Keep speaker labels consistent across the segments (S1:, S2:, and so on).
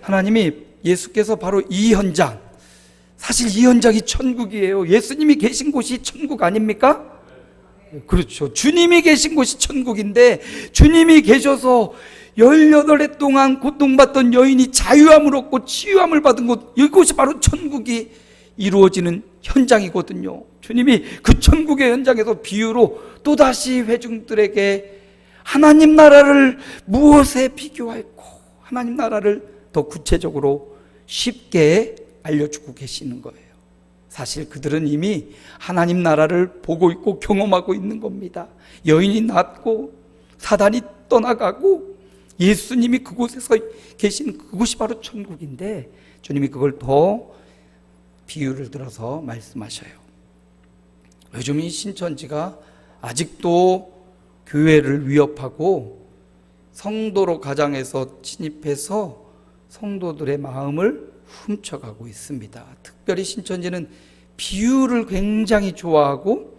S1: 하나님이 예수께서 바로 이 현장, 사실 이 현장이 천국이에요. 예수님이 계신 곳이 천국 아닙니까? 그렇죠. 주님이 계신 곳이 천국인데, 주님이 계셔서 18해 동안 고통받던 여인이 자유함을 얻고 치유함을 받은 곳, 이곳이 바로 천국이 이루어지는 현장이거든요. 주님이 그 천국의 현장에서 비유로 또다시 회중들에게 하나님 나라를 무엇에 비교할고, 하나님 나라를 더 구체적으로 쉽게 알려주고 계시는 거예요. 사실 그들은 이미 하나님 나라를 보고 있고 경험하고 있는 겁니다. 여인이 낫고 사단이 떠나가고 예수님이 그곳에서 계신 그곳이 바로 천국인데, 주님이 그걸 더 비유를 들어서 말씀하셔요. 요즘 이 신천지가 아직도 교회를 위협하고 성도로 가장해서 침입해서 성도들의 마음을 훔쳐가고 있습니다. 특별히 신천지는 비유를 굉장히 좋아하고,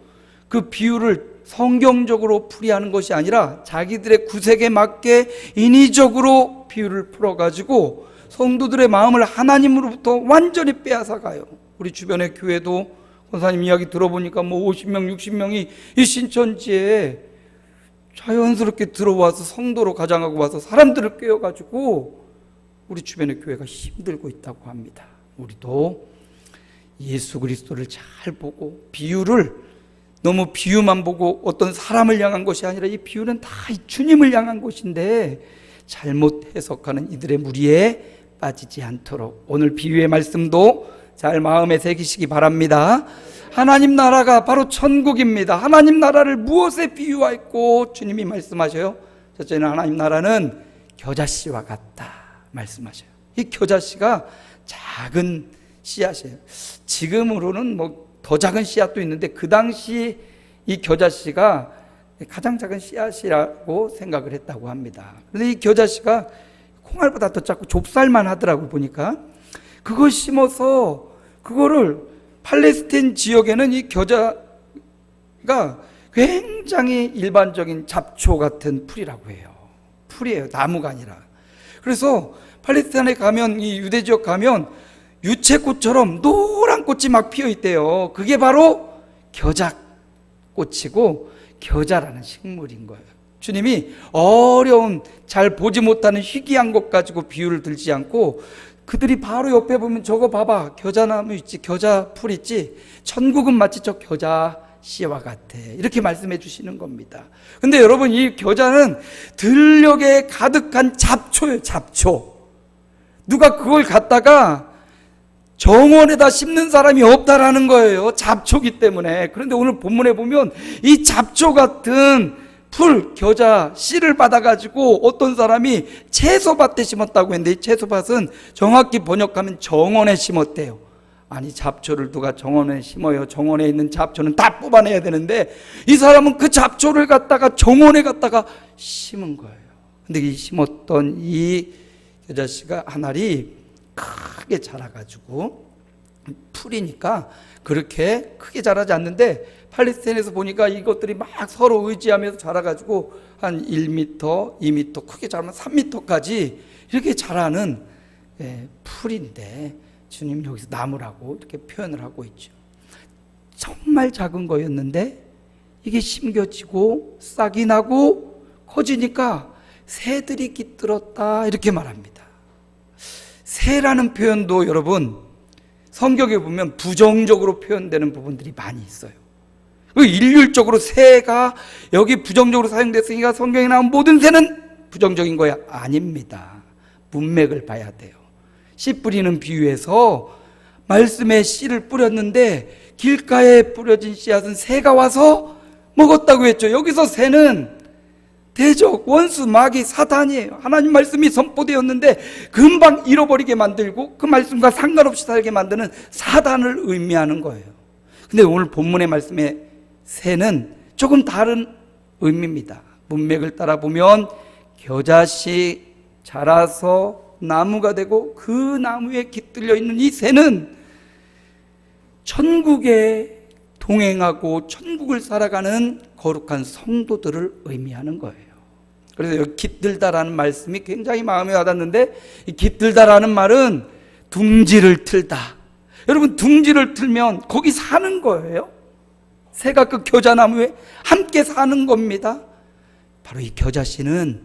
S1: 그 비유를 성경적으로 풀이하는 것이 아니라 자기들의 구색에 맞게 인위적으로 비유를 풀어가지고 성도들의 마음을 하나님으로부터 완전히 빼앗아가요. 우리 주변의 교회도 권사님 이야기 들어보니까 50명, 60명이 이 신천지에 자연스럽게 들어와서 성도로 가장하고 와서 사람들을 깨워가지고 우리 주변의 교회가 힘들고 있다고 합니다. 우리도 예수 그리스도를 잘 보고, 비유를 너무 비유만 보고 어떤 사람을 향한 것이 아니라 이 비유는 다 주님을 향한 것인데 잘못 해석하는 이들의 무리에 빠지지 않도록 오늘 비유의 말씀도 잘 마음에 새기시기 바랍니다. 하나님 나라가 바로 천국입니다. 하나님 나라를 무엇에 비유하였고, 주님이 말씀하셔요. 첫째는 하나님 나라는 겨자씨와 같다 말씀하셔요. 이 겨자씨가 작은 씨앗이에요. 지금으로는 더 작은 씨앗도 있는데, 그 당시 이 겨자씨가 가장 작은 씨앗이라고 생각을 했다고 합니다. 그런데 이 겨자씨가 콩알보다 더 작고 좁쌀만 하더라고요. 보니까 그걸 심어서 그거를 팔레스타인 지역에는 이 겨자가 굉장히 일반적인 잡초 같은 풀이라고 해요. 풀이에요. 나무가 아니라. 그래서 팔레스타인에 가면, 이 유대 지역 가면 유채꽃처럼 노란 꽃이 막 피어 있대요. 그게 바로 겨자꽃이고 겨자라는 식물인 거예요. 주님이 어려운, 잘 보지 못하는 희귀한 것 가지고 비유를 들지 않고, 그들이 바로 옆에 보면 저거 봐봐, 겨자나무 있지, 겨자풀 있지, 천국은 마치 저 겨자 씨와 같아, 이렇게 말씀해 주시는 겁니다. 근데 여러분, 이 겨자는 들녘에 가득한 잡초예요. 잡초. 누가 그걸 갖다가 정원에다 심는 사람이 없다라는 거예요. 잡초기 때문에. 그런데 오늘 본문에 보면 이 잡초 같은 풀, 겨자 씨를 받아가지고 어떤 사람이 채소밭에 심었다고 했는데, 이 채소밭은 정확히 번역하면 정원에 심었대요. 아니, 잡초를 누가 정원에 심어요? 정원에 있는 잡초는 다 뽑아내야 되는데, 이 사람은 그 잡초를 갖다가 정원에 갖다가 심은 거예요. 근데 이 심었던 이 겨자 씨가 한 알이 크게 자라가지고, 풀이니까 그렇게 크게 자라지 않는데, 팔레스타인에서 보니까 이것들이 막 서로 의지하면서 자라가지고 한 1m, 2m, 크게 자라면 3m까지 이렇게 자라는 풀인데, 주님 여기서 나무라고 이렇게 표현을 하고 있죠. 정말 작은 거였는데 이게 심겨지고 싹이 나고 커지니까 새들이 깃들었다, 이렇게 말합니다. 새라는 표현도 여러분, 성경에 보면 부정적으로 표현되는 부분들이 많이 있어요. 일률적으로 새가 여기 부정적으로 사용됐으니까 성경에 나온 모든 새는 부정적인 거야? 아닙니다. 문맥을 봐야 돼요. 씨 뿌리는 비유에서 말씀에 씨를 뿌렸는데 길가에 뿌려진 씨앗은 새가 와서 먹었다고 했죠. 여기서 새는 대적, 원수, 마귀, 사단이에요. 하나님 말씀이 선포되었는데 금방 잃어버리게 만들고 그 말씀과 상관없이 살게 만드는 사단을 의미하는 거예요. 근데 오늘 본문의 말씀에 새는 조금 다른 의미입니다. 문맥을 따라 보면 겨자씨 자라서 나무가 되고 그 나무에 깃들려 있는 이 새는 천국에 동행하고 천국을 살아가는 거룩한 성도들을 의미하는 거예요. 그래서 여기 깃들다라는 말씀이 굉장히 마음에 와닿는데, 이 깃들다라는 말은 둥지를 틀다. 여러분, 둥지를 틀면 거기 사는 거예요. 새가 그 겨자나무에 함께 사는 겁니다. 바로 이 겨자씨는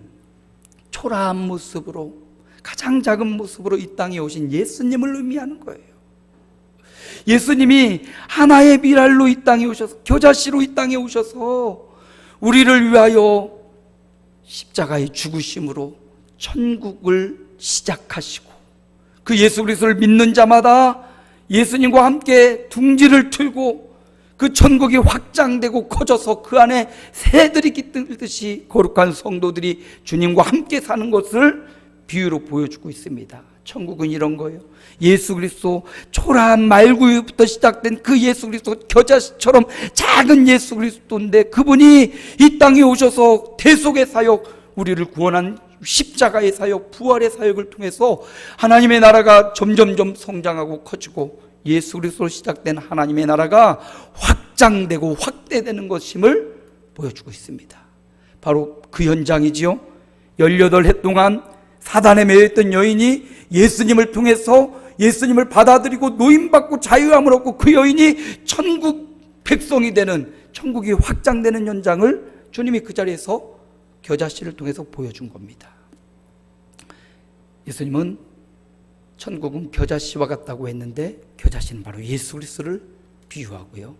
S1: 초라한 모습으로, 가장 작은 모습으로 이 땅에 오신 예수님을 의미하는 거예요. 예수님이 하나의 밀알로 이 땅에 오셔서, 겨자씨로 이 땅에 오셔서 우리를 위하여 십자가의 죽으심으로 천국을 시작하시고, 그 예수 그리스도를 믿는 자마다 예수님과 함께 둥지를 틀고 그 천국이 확장되고 커져서 그 안에 새들이 깃들듯이 거룩한 성도들이 주님과 함께 사는 것을 비유로 보여주고 있습니다. 천국은 이런 거예요. 예수 그리스도, 초라한 말구유부터 시작된 그 예수 그리스도, 겨자씨처럼 작은 예수 그리스도인데, 그분이 이 땅에 오셔서 대속의 사역, 우리를 구원한 십자가의 사역, 부활의 사역을 통해서 하나님의 나라가 점점점 성장하고 커지고 예수 그리스도로 시작된 하나님의 나라가 확장되고 확대되는 것임을 보여주고 있습니다. 바로 그 현장이지요. 18해 동안 사단에 매여있던 여인이 예수님을 통해서 예수님을 받아들이고 노임받고 자유함을 얻고 그 여인이 천국 백성이 되는, 천국이 확장되는 현장을 주님이 그 자리에서 겨자씨를 통해서 보여준 겁니다. 예수님은 천국은 겨자씨와 같다고 했는데, 겨자씨는 바로 예수 그리스도를 비유하고요.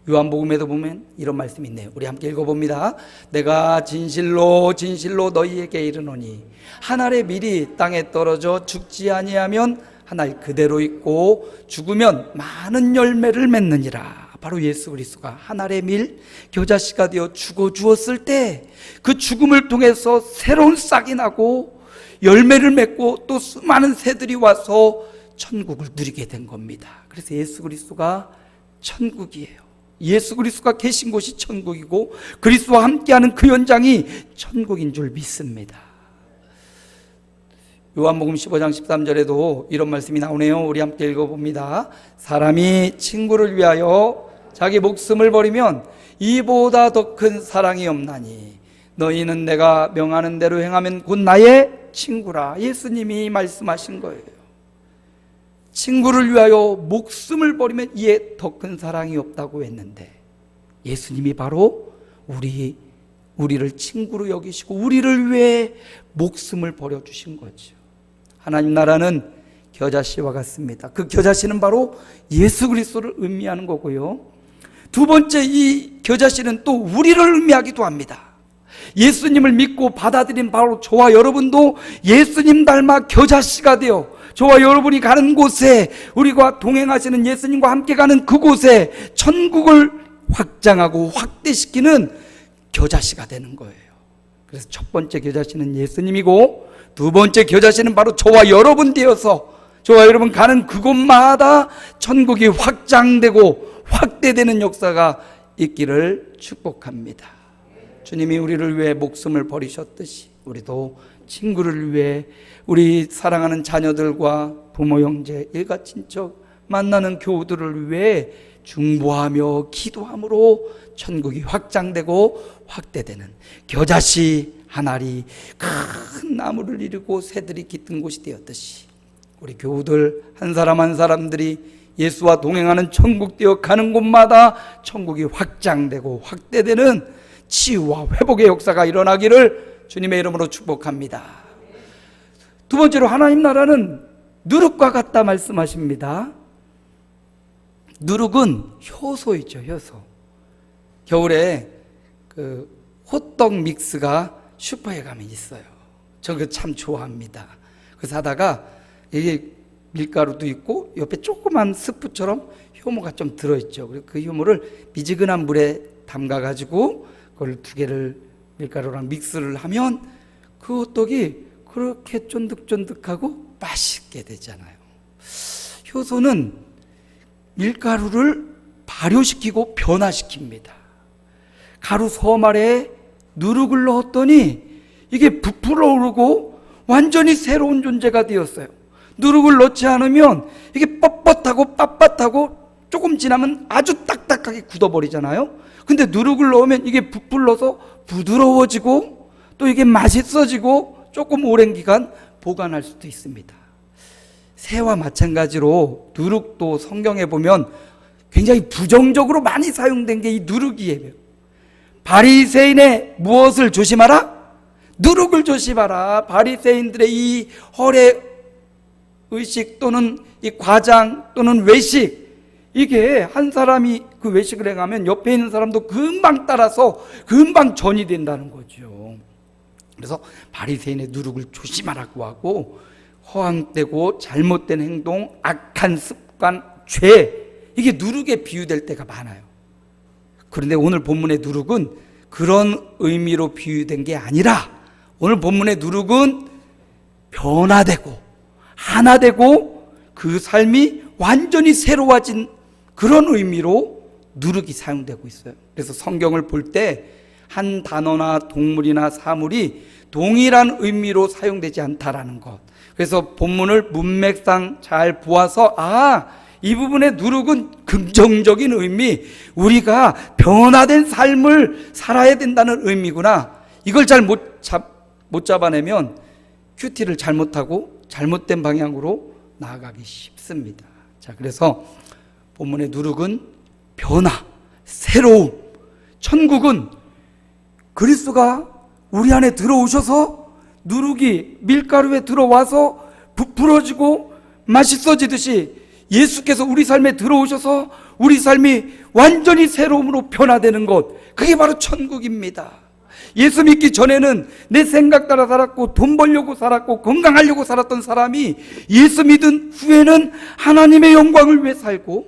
S1: 요한복음에도 보면 이런 말씀이 있네요. 우리 함께 읽어봅니다. 내가 진실로 진실로 너희에게 이르노니 한 알의 밀이 땅에 떨어져 죽지 아니하면 한 알 그대로 있고 죽으면 많은 열매를 맺느니라. 바로 예수 그리스도가 한 알의 밀, 겨자씨가 되어 죽어 주었을 때 그 죽음을 통해서 새로운 싹이 나고 열매를 맺고 또 수많은 새들이 와서 천국을 누리게 된 겁니다. 그래서 예수 그리스도가 천국이에요. 예수 그리스도가 계신 곳이 천국이고 그리스도와 함께하는 그 현장이 천국인 줄 믿습니다. 요한복음 15장 13절에도 이런 말씀이 나오네요. 우리 함께 읽어봅니다. 사람이 친구를 위하여 자기 목숨을 버리면 이보다 더 큰 사랑이 없나니 너희는 내가 명하는 대로 행하면 곧 나의 친구라. 예수님이 말씀하신 거예요. 친구를 위하여 목숨을 버리면 이에 더 큰 사랑이 없다고 했는데, 예수님이 바로 우리를 친구로 여기시고 우리를 위해 목숨을 버려주신 거죠. 하나님 나라는 겨자씨와 같습니다. 그 겨자씨는 바로 예수 그리스도를 의미하는 거고요. 두 번째, 이 겨자씨는 또 우리를 의미하기도 합니다. 예수님을 믿고 받아들인 바로 저와 여러분도 예수님 닮아 겨자씨가 되어 저와 여러분이 가는 곳에, 우리가 동행하시는 예수님과 함께 가는 그곳에 천국을 확장하고 확대시키는 겨자씨가 되는 거예요. 그래서 첫 번째 겨자씨는 예수님이고, 두 번째 겨자씨는 바로 저와 여러분 되어서 저와 여러분 가는 그곳마다 천국이 확장되고 확대되는 역사가 있기를 축복합니다. 주님이 우리를 위해 목숨을 버리셨듯이 우리도 친구를 위해, 우리 사랑하는 자녀들과 부모, 형제, 일가, 친척, 만나는 교우들을 위해 중보하며 기도함으로 천국이 확장되고 확대되는 겨자씨 한 알이 큰 나무를 이루고 새들이 깃든 곳이 되었듯이 우리 교우들 한 사람 한 사람들이 예수와 동행하는 천국 되어 가는 곳마다 천국이 확장되고 확대되는 치유와 회복의 역사가 일어나기를 주님의 이름으로 축복합니다. 두 번째로, 하나님 나라는 누룩과 같다 말씀하십니다. 누룩은 효소이죠, 효소. 겨울에 그 호떡 믹스가 슈퍼에 가면 있어요. 저 그거 참 좋아합니다. 그 사다가 이게 밀가루도 있고 옆에 조그만 스프처럼 효모가 좀 들어있죠. 그리고 그 효모를 미지근한 물에 담가가지고 그걸 두 개를 밀가루랑 믹스를 하면 그 호떡이 그렇게 쫀득쫀득하고 맛있게 되잖아요. 효소는 밀가루를 발효시키고 변화시킵니다. 가루 섬알에 누룩을 넣었더니 이게 부풀어 오르고 완전히 새로운 존재가 되었어요. 누룩을 넣지 않으면 이게 뻣뻣하고 빳빳하고 조금 지나면 아주 딱딱하게 굳어버리잖아요. 근데 누룩을 넣으면 이게 부풀러서 부드러워지고 또 이게 맛있어지고 조금 오랜 기간 보관할 수도 있습니다. 새와 마찬가지로 누룩도 성경에 보면 굉장히 부정적으로 많이 사용된 게 이 누룩이에요. 바리새인의 무엇을 조심하라? 누룩을 조심하라. 바리새인들의 이 허례 의식 또는 이 과장 또는 외식, 이게 한 사람이 그 외식을 행하면 옆에 있는 사람도 금방 따라서 금방 전이 된다는 거죠. 그래서 바리새인의 누룩을 조심하라고 하고, 허황되고 잘못된 행동, 악한 습관, 죄, 이게 누룩에 비유될 때가 많아요. 그런데 오늘 본문의 누룩은 그런 의미로 비유된 게 아니라, 오늘 본문의 누룩은 변화되고 하나 되고 그 삶이 완전히 새로워진 그런 의미로 누룩이 사용되고 있어요. 그래서 성경을 볼 때 한 단어나 동물이나 사물이 동일한 의미로 사용되지 않다라는 것. 그래서 본문을 문맥상 잘 보아서 이 부분의 누룩은 긍정적인 의미, 우리가 변화된 삶을 살아야 된다는 의미구나. 이걸 잘 못 잡아내면 큐티를 잘못하고 잘못된 방향으로 나아가기 쉽습니다. 자, 그래서 본문의 누룩은 변화, 새로움. 천국은 그리스도가 우리 안에 들어오셔서 누룩이 밀가루에 들어와서 부풀어지고 맛있어지듯이 예수께서 우리 삶에 들어오셔서 우리 삶이 완전히 새로움으로 변화되는 것, 그게 바로 천국입니다. 예수 믿기 전에는 내 생각 따라 살았고 돈 벌려고 살았고 건강하려고 살았던 사람이 예수 믿은 후에는 하나님의 영광을 위해 살고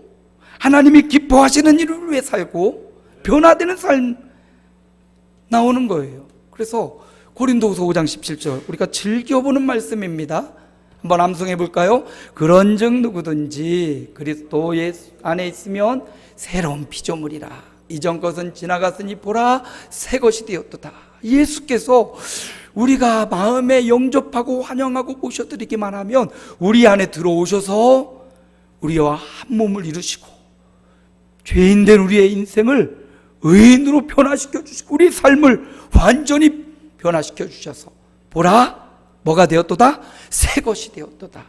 S1: 하나님이 기뻐하시는 일을 위해 살고 변화되는 삶 나오는 거예요. 그래서 고린도후서 5장 17절 우리가 즐겨보는 말씀입니다. 한번 암송해 볼까요? 그런즉 누구든지 그리스도 예수 안에 있으면 새로운 피조물이라. 이전 것은 지나갔으니 보라 새 것이 되었도다. 예수께서 우리가 마음에 영접하고 환영하고 모셔드리기만 하면 우리 안에 들어오셔서 우리와 한 몸을 이루시고 죄인된 우리의 인생을 의인으로 변화시켜 주시고 우리 삶을 완전히 변화시켜 주셔서 보라 뭐가 되었도다? 새 것이 되었도다.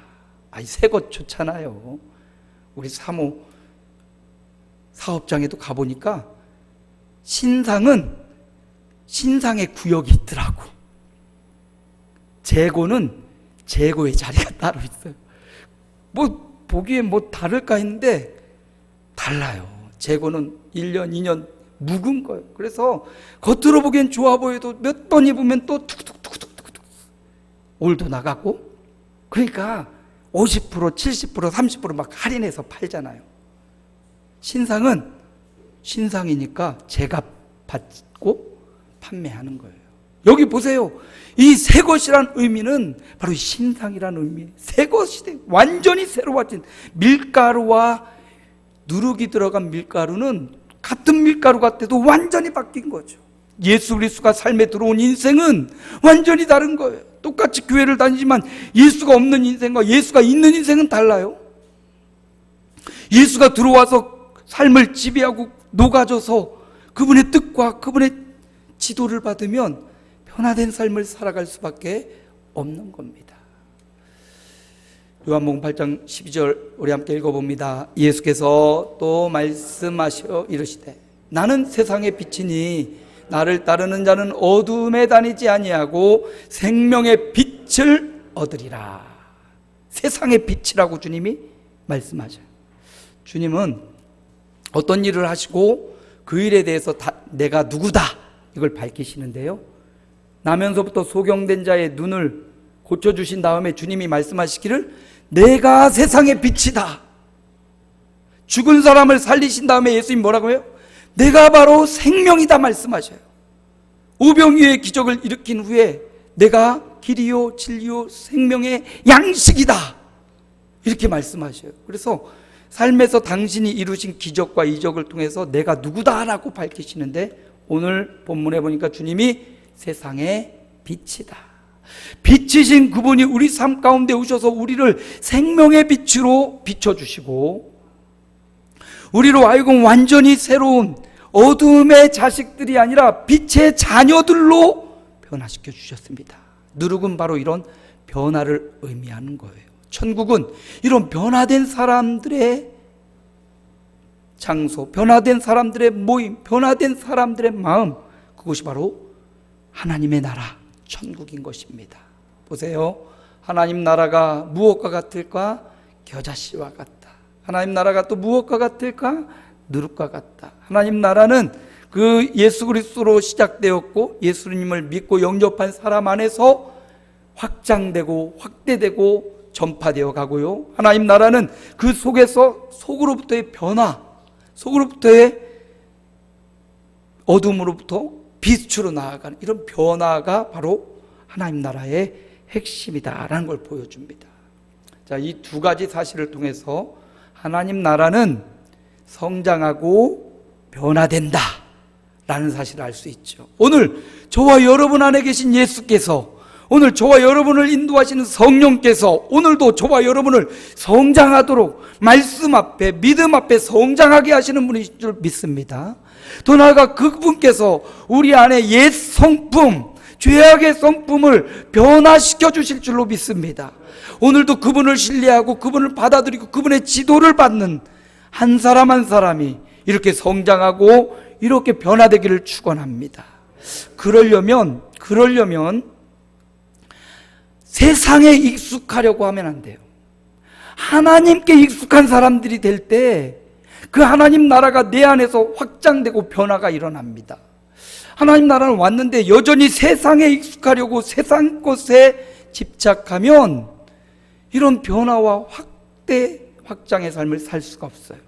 S1: 새 것 좋잖아요. 우리 사모 사업장에도 가보니까 신상은 신상의 구역이 있더라고. 재고는 재고의 자리가 따로 있어요. 뭐 보기엔 뭐 다를까 했는데 달라요. 재고는 1년 2년 묵은 거예요. 그래서 겉으로 보기엔 좋아 보여도 몇 번 입으면 또 툭툭툭툭툭 올도 나가고, 그러니까 50%, 70%, 30% 막 할인해서 팔잖아요. 신상은 신상이니까 제값 받고 판매하는 거예요. 여기 보세요. 이 새 것이란 의미는 바로 신상이란 의미. 새 것이 완전히 새로워진 밀가루와 누룩이 들어간 밀가루는 같은 밀가루 같아도 완전히 바뀐 거죠. 예수 그리스도가 삶에 들어온 인생은 완전히 다른 거예요. 똑같이 교회를 다니지만 예수가 없는 인생과 예수가 있는 인생은 달라요. 예수가 들어와서 삶을 지배하고 녹아져서 그분의 뜻과 그분의 지도를 받으면 변화된 삶을 살아갈 수밖에 없는 겁니다. 요한복음 8장 12절 우리 함께 읽어봅니다. 예수께서 또 말씀하시어 이르시되 나는 세상의 빛이니 나를 따르는 자는 어두움에 다니지 아니하고 생명의 빛을 얻으리라. 세상의 빛이라고 주님이 말씀하셔요. 주님은 어떤 일을 하시고 그 일에 대해서 내가 누구다 이걸 밝히시는데요, 나면서부터 소경된 자의 눈을 고쳐주신 다음에 주님이 말씀하시기를 내가 세상의 빛이다. 죽은 사람을 살리신 다음에 예수님 뭐라고 해요? 내가 바로 생명이다 말씀하셔요. 오병이어의 기적을 일으킨 후에 내가 길이요 진리요 생명의 양식이다 이렇게 말씀하셔요. 그래서 삶에서 당신이 이루신 기적과 이적을 통해서 내가 누구다라고 밝히시는데, 오늘 본문에 보니까 주님이 세상의 빛이다. 빛이신 그분이 우리 삶 가운데 오셔서 우리를 생명의 빛으로 비춰주시고 우리로 하여금 완전히 새로운 어둠의 자식들이 아니라 빛의 자녀들로 변화시켜 주셨습니다. 누룩은 바로 이런 변화를 의미하는 거예요. 천국은 이런 변화된 사람들의 장소, 변화된 사람들의 모임, 변화된 사람들의 마음, 그것이 바로 하나님의 나라, 천국인 것입니다. 보세요. 하나님 나라가 무엇과 같을까? 겨자씨와 같다. 하나님 나라가 또 무엇과 같을까? 누룩과 같다. 하나님 나라는 그 예수 그리스도로 시작되었고 예수님을 믿고 영접한 사람 안에서 확장되고 확대되고 전파되어 가고요. 하나님 나라는 그 속에서 속으로부터의 변화, 속으로부터의 어둠으로부터 빛으로 나아가는 이런 변화가 바로 하나님 나라의 핵심이다라는 걸 보여줍니다. 자, 이 두 가지 사실을 통해서 하나님 나라는 성장하고 변화된다 라는 사실을 알 수 있죠. 오늘 저와 여러분 안에 계신 예수께서, 오늘 저와 여러분을 인도하시는 성령께서 오늘도 저와 여러분을 성장하도록 말씀 앞에, 믿음 앞에 성장하게 하시는 분이신 줄 믿습니다. 더 나아가 그분께서 우리 안에 옛 성품, 죄악의 성품을 변화시켜 주실 줄로 믿습니다. 오늘도 그분을 신뢰하고 그분을 받아들이고 그분의 지도를 받는 한 사람 한 사람이 이렇게 성장하고 이렇게 변화되기를 축원합니다. 그러려면 세상에 익숙하려고 하면 안 돼요. 하나님께 익숙한 사람들이 될 때 그 하나님 나라가 내 안에서 확장되고 변화가 일어납니다. 하나님 나라는 왔는데 여전히 세상에 익숙하려고 세상 것에 집착하면 이런 변화와 확장의 삶을 살 수가 없어요.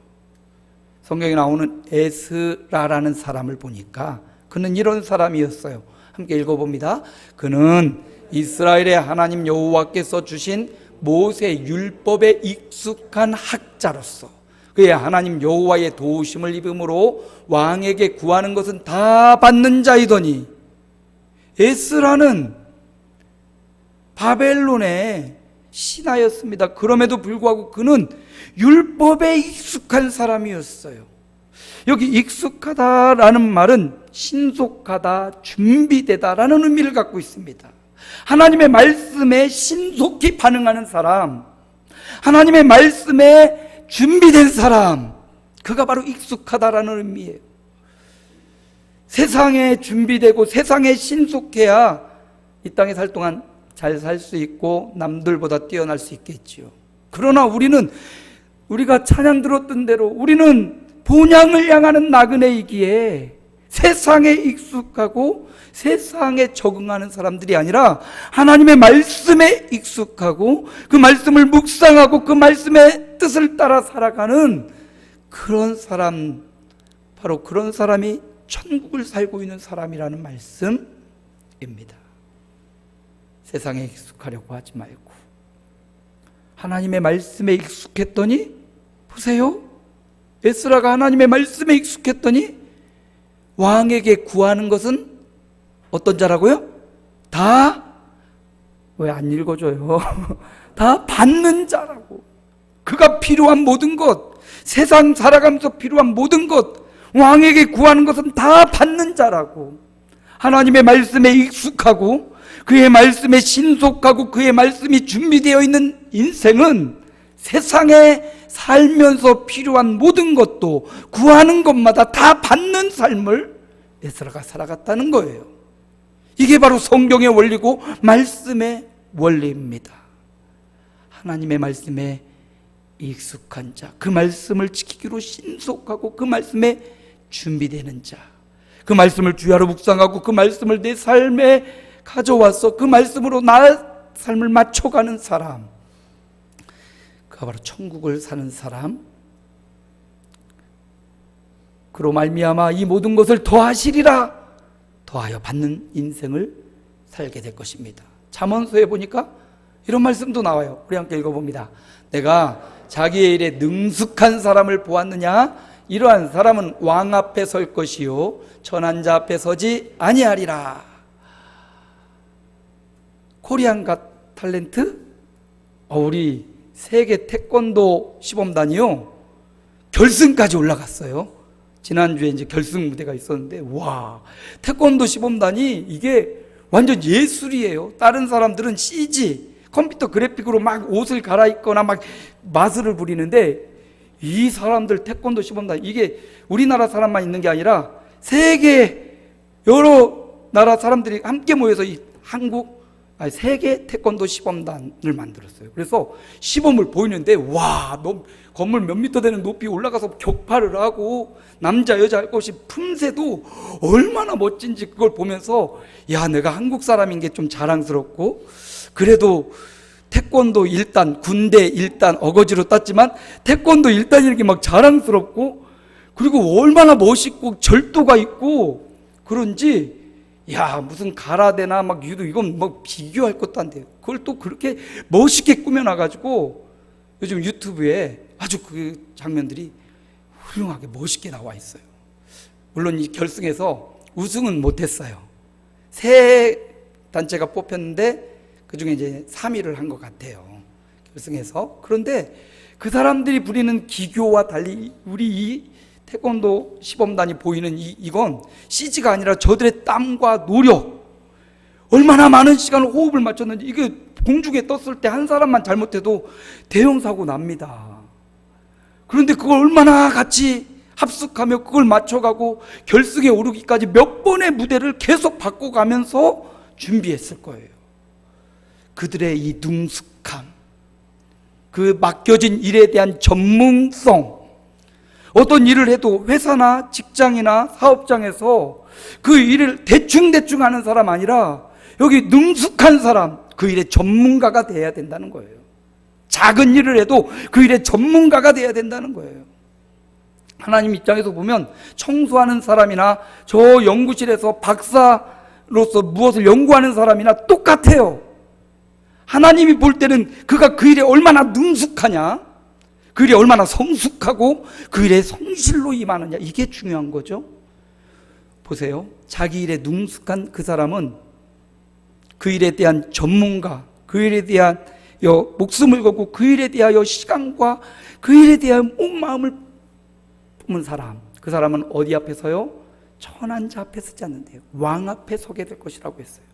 S1: 성경에 나오는 에스라라는 사람을 보니까 그는 이런 사람이었어요. 함께 읽어봅니다. 그는 이스라엘의 하나님 여호와께서 주신 모세 율법에 익숙한 학자로서 그의 하나님 여호와의 도우심을 입음으로 왕에게 구하는 것은 다 받는 자이더니, 에스라는 바벨론의 신하였습니다. 그럼에도 불구하고 그는 율법에 익숙한 사람이었어요. 여기 익숙하다라는 말은 신속하다, 준비되다라는 의미를 갖고 있습니다. 하나님의 말씀에 신속히 반응하는 사람, 하나님의 말씀에 준비된 사람, 그가 바로 익숙하다라는 의미예요. 세상에 준비되고 세상에 신속해야 이 땅에 살 동안 잘 살 수 있고 남들보다 뛰어날 수 있겠지요. 그러나 우리가 찬양 들었던 대로 우리는 본향을 향하는 나그네이기에 세상에 익숙하고 세상에 적응하는 사람들이 아니라 하나님의 말씀에 익숙하고 그 말씀을 묵상하고 그 말씀의 뜻을 따라 살아가는 그런 사람, 바로 그런 사람이 천국을 살고 있는 사람이라는 말씀입니다. 세상에 익숙하려고 하지 말고 하나님의 말씀에 익숙했더니, 보세요, 에스라가 하나님의 말씀에 익숙했더니 왕에게 구하는 것은 어떤 자라고요? 다, 왜 안 읽어줘요? 다 받는 자라고. 그가 필요한 모든 것, 세상 살아가면서 필요한 모든 것, 왕에게 구하는 것은 다 받는 자라고. 하나님의 말씀에 익숙하고 그의 말씀에 신속하고 그의 말씀이 준비되어 있는 인생은 세상에 살면서 필요한 모든 것도 구하는 것마다 다 받는 삶을 에스라가 살아갔다는 거예요. 이게 바로 성경의 원리고 말씀의 원리입니다. 하나님의 말씀에 익숙한 자, 그 말씀을 지키기로 신속하고 그 말씀에 준비되는 자, 그 말씀을 주야로 묵상하고 그 말씀을 내 삶에 가져와서 그 말씀으로 나의 삶을 맞춰가는 사람, 그가 바로 천국을 사는 사람, 그로 말미암아 이 모든 것을 더하시리라, 더하여 받는 인생을 살게 될 것입니다. 잠언서에 보니까 이런 말씀도 나와요. 우리 함께 읽어봅니다. 내가 자기의 일에 능숙한 사람을 보았느냐? 이러한 사람은 왕 앞에 설 것이요 천한 자 앞에 서지 아니하리라. 코리안 갓 탤런트? 우리 세계 태권도 시범단이요 결승까지 올라갔어요. 지난주에 이제 결승 무대가 있었는데, 와, 태권도 시범단이 이게 완전 예술이에요. 다른 사람들은 CG, 컴퓨터 그래픽으로 막 옷을 갈아입거나 막 마술을 부리는데, 이 사람들 태권도 시범단, 이게 우리나라 사람만 있는 게 아니라 세계 여러 나라 사람들이 함께 모여서 이 세계 태권도 시범단을 만들었어요. 그래서 시범을 보이는데, 와, 건물 몇 미터 되는 높이 올라가서 격파를 하고, 남자 여자 할 것이 품새도 얼마나 멋진지 그걸 보면서, 야, 내가 한국 사람인 게 좀 자랑스럽고, 그래도 태권도 1단, 군대 1단 어거지로 땄지만 태권도 1단이 이렇게 막 자랑스럽고, 그리고 얼마나 멋있고 절도가 있고 그런지, 야, 무슨 가라데나 막 유도, 이건 뭐 비교할 것도 안 돼요. 그걸 또 그렇게 멋있게 꾸며놔가지고 요즘 유튜브에 아주 그 장면들이 훌륭하게 멋있게 나와 있어요. 물론 이 결승에서 우승은 못했어요. 세 단체가 뽑혔는데 그 중에 이제 3위를 한 것 같아요, 결승에서. 그런데 그 사람들이 부리는 기교와 달리 우리 이 태권도 시범단이 보이는 이건 CG가 아니라 저들의 땀과 노력, 얼마나 많은 시간을 호흡을 맞췄는지. 이게 공중에 떴을 때 한 사람만 잘못해도 대형 사고 납니다. 그런데 그걸 얼마나 같이 합숙하며 그걸 맞춰가고 결승에 오르기까지 몇 번의 무대를 계속 바꿔가면서 준비했을 거예요. 그들의 이 능숙함, 그 맡겨진 일에 대한 전문성, 어떤 일을 해도 회사나 직장이나 사업장에서 그 일을 대충 하는 사람 아니라 여기 능숙한 사람, 그 일의 전문가가 돼야 된다는 거예요. 작은 일을 해도 그 일의 전문가가 돼야 된다는 거예요. 하나님 입장에서 보면 청소하는 사람이나 저 연구실에서 박사로서 무엇을 연구하는 사람이나 똑같아요. 하나님이 볼 때는 그가 그 일에 얼마나 능숙하냐, 그 일에 얼마나 성숙하고 그 일에 성실로 임하느냐, 이게 중요한 거죠. 보세요. 자기 일에 능숙한 그 사람은 그 일에 대한 전문가, 그 일에 대한 목숨을 걸고 그 일에 대하여 시간과 그 일에 대한 온 마음을 품은 사람, 그 사람은 어디 앞에 서요? 천한 자 앞에 서지 않는데요, 왕 앞에 서게 될 것이라고 했어요.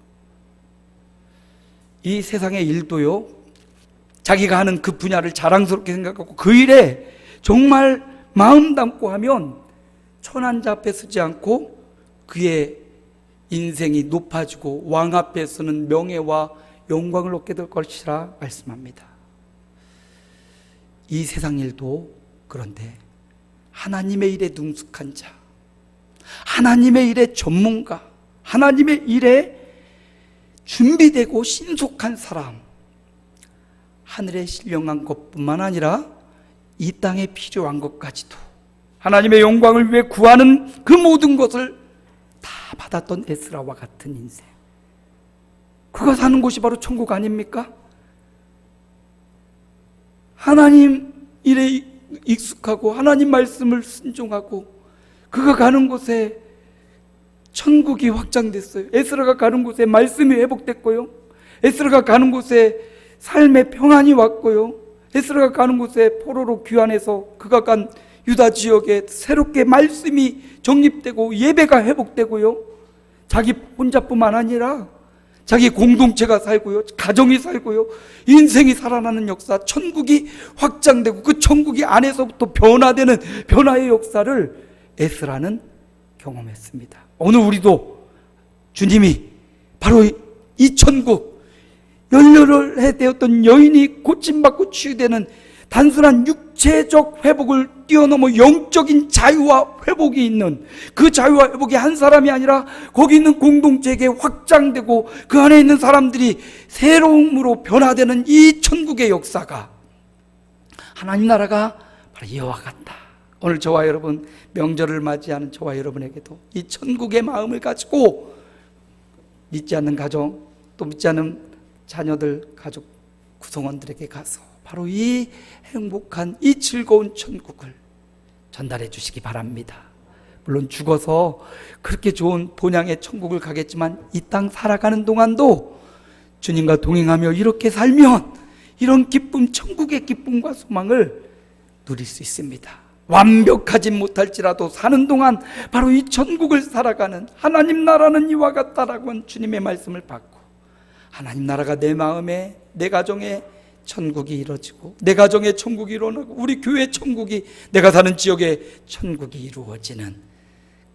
S1: 이 세상의 일도요, 자기가 하는 그 분야를 자랑스럽게 생각하고 그 일에 정말 마음 담고 하면 천한 자 앞에 서지 않고 그의 인생이 높아지고 왕 앞에 서는 명예와 영광을 얻게 될 것이라 말씀합니다. 이 세상 일도 그런데 하나님의 일에 능숙한 자, 하나님의 일에 전문가, 하나님의 일에 준비되고 신속한 사람, 하늘에 신령한 것뿐만 아니라 이 땅에 필요한 것까지도 하나님의 영광을 위해 구하는 그 모든 것을 다 받았던 에스라와 같은 인생, 그가 사는 곳이 바로 천국 아닙니까? 하나님 일에 익숙하고 하나님 말씀을 순종하고 그가 가는 곳에 천국이 확장됐어요. 에스라가 가는 곳에 말씀이 회복됐고요, 에스라가 가는 곳에 삶의 평안이 왔고요, 에스라가 가는 곳에 포로로 귀환해서 그가 간 유다 지역에 새롭게 말씀이 정립되고 예배가 회복되고요, 자기 혼자뿐만 아니라 자기 공동체가 살고요, 가정이 살고요, 인생이 살아나는 역사, 천국이 확장되고 그 천국이 안에서부터 변화되는 변화의 역사를 에스라는 경험했습니다. 오늘 우리도 주님이 바로 이 천국, 열렬해 되었던 여인이 고침받고 치유되는 단순한 육체적 회복을 뛰어넘어 영적인 자유와 회복이 있는, 그 자유와 회복이 한 사람이 아니라 거기 있는 공동체에게 확장되고 그 안에 있는 사람들이 새로움으로 변화되는 이 천국의 역사가, 하나님 나라가 바로 이와 같다. 오늘 저와 여러분, 명절을 맞이하는 저와 여러분에게도 이 천국의 마음을 가지고 믿지 않는 가정, 또 믿지 않는 자녀들, 가족 구성원들에게 가서 바로 이 행복한, 이 즐거운 천국을 전달해 주시기 바랍니다. 물론 죽어서 그렇게 좋은 본향의 천국을 가겠지만 이 땅 살아가는 동안도 주님과 동행하며 이렇게 살면 이런 기쁨, 천국의 기쁨과 소망을 누릴 수 있습니다. 완벽하지 못할지라도 사는 동안 바로 이 천국을 살아가는 하나님 나라는 이와 같다라고 한 주님의 말씀을 받고, 하나님 나라가 내 마음에, 내 가정에 천국이 이루어지고, 내 가정에 천국이 일어나고, 우리 교회 천국이, 내가 사는 지역에 천국이 이루어지는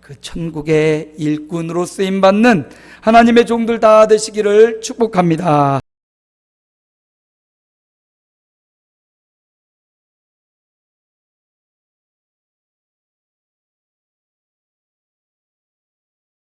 S1: 그 천국의 일꾼으로 쓰임받는 하나님의 종들 다 되시기를 축복합니다.